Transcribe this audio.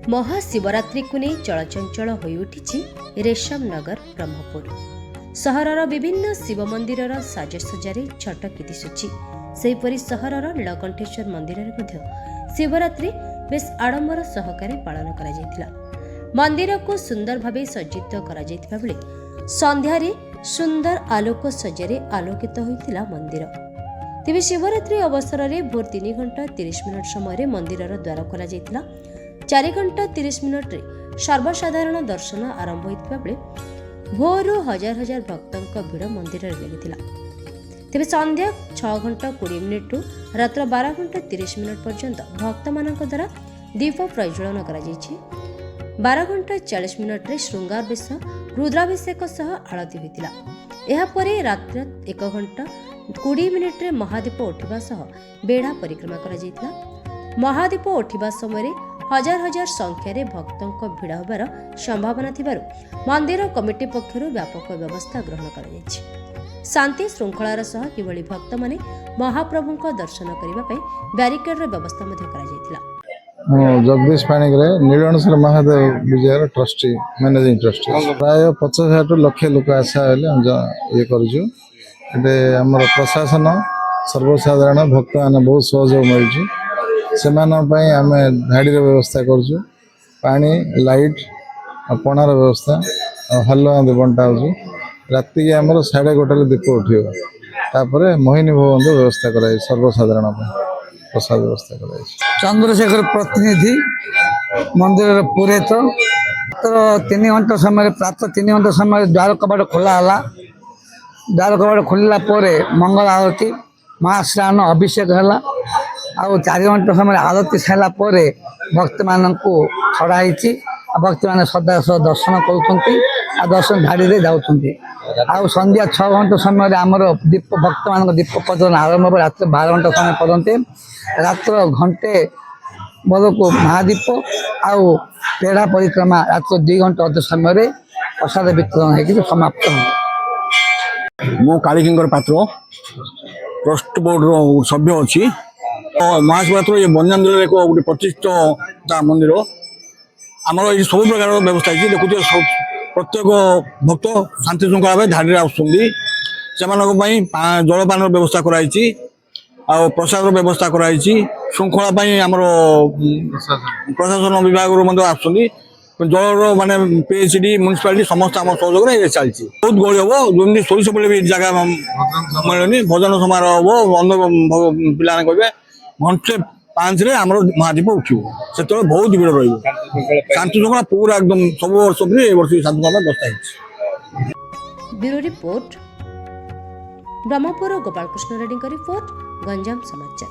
महाशिवरात्रि को नहीं चलचंचल हो उठी रेशम नगर ब्रह्मपुर सहरर विभिन्न शिव मंदिर साजसज्जा छटकी दिशुची सेहीपरि सहरर नीलकंठेश्वर मंदिर में शिवरात्रि बेस आडंबर सहकारे पालन करा मंदिर को सुंदर भावे सज्जित करा बेले संध्यारे सुंदर आलोक सज्जारे आलोकित होइतिला मंदिर। तेबे शिवरात्रि अवसर में भोर 3 घंटा 30 मिनट समय मंदिर द्वार खोल 4 घंटा 30 मिनट सर्वसाधारण दर्शन आरंभ होइतिबा बेले भोरु हजार हजार भक्तों भिड़ मंदिर लगी। तेबे संध्या 6 घंटा 20 मिनिट रात 12 घंटा 30 मिनट पर्यंत भक्त मान द्वारा दीप प्रज्वलन कर 12 घंटा 40 मिनट श्रृंगार बेश रुद्राभिषेक सह आरती होता। यापर रात 1 घंटा 20 मिनिट महादीप उठा सह बेढ़ा परिक्रमा कर महादीप उठा समय हजार हजार संख्यार भक्तों भिड़ होबार संभावना थिबारु मंदिर कमिटी पक्षरु व्यापक व्यवस्था ग्रहण कर शांति श्रृंखलार सह किभली भक्त माने महाप्रभुଙ୍କ दर्शन करिबा पई बैरिकेडर व्यवस्था मध्ये करा जायतिला। जगदीश पाणिग्राही नीलकंठेश्वर महादेव विजयर ट्रस्टी मैनेजिंग ट्रस्टी प्राय 50,000 लक्ष लोक आशा ये करमर प्रशासन सर्वसाधारण भक्त मैंने बहुत सहयोग मिलूँ से आम धाड़ी व्यवस्था करुँ पानी लाइट पणार व्यवस्था हल बंटा हो राति आमर 1:30 दीप उठे मोहिनी भवन व्यवस्था कराई सर्वसाधारण प्रसाद व्यवस्था कराई। चंद्रशेखर प्रतिनिधि मंदिर पूरे तो 3 घंटा समय प्रातः 3 घंटा समय द्वार कबाट खोला है। द्वार कबाट खोलला मंगल आरती महास्नान अभिषेक है आउ 4 घंटा समय आरती सारा भक्त मान छड़ाई भक्त मैंने सदा दर्शन कर दर्शन धाड़ी जाऊँगी। आउ संध्या 6 घंटा समय आमर दीप भक्त मान दीप प्रज्वलन आरंभ रात 12 घंटा समय पर्यंत रात्र घंटे बलको महादीप आउ पेड़ा परिक्रमा रात 2 घंटा अध समय प्रसाद वितरण हो समाप्त हो। मो कालीकिंकर पात्र ट्रस्ट बोर्ड सभ्य अच्छी महाशिवरात्र ये बंजाम जिले एक गोटे प्रतिष्ठित मंदिर आमर ये सब प्रकार व्यवस्था है। देखुए प्रत्येक भक्त शांति श्रृंखला भाई धाड़ी आसुँगी से जलपान व्यवस्था कराई प्रसाद व्यवस्था कराई श्रृंखला आमर प्रशासन विभाग आसुँगी जल माने पीएचडी म्यूनिसिपालिटी समस्त आम सहयोग चलती बहुत गहली हम जमी सोईस बेले भी जगह मिलनी भजन समारोह हम अन्य पिला कहे घंटे 5 आम महादीप उठो से बहुत भीड़ शांति श्रृंखला पूरा एकदम सब वर्ष शांति श्रृंखला व्यवस्था। Bureau report Brahmapur Gopalkrishna Reddy report Ganjam समाचार।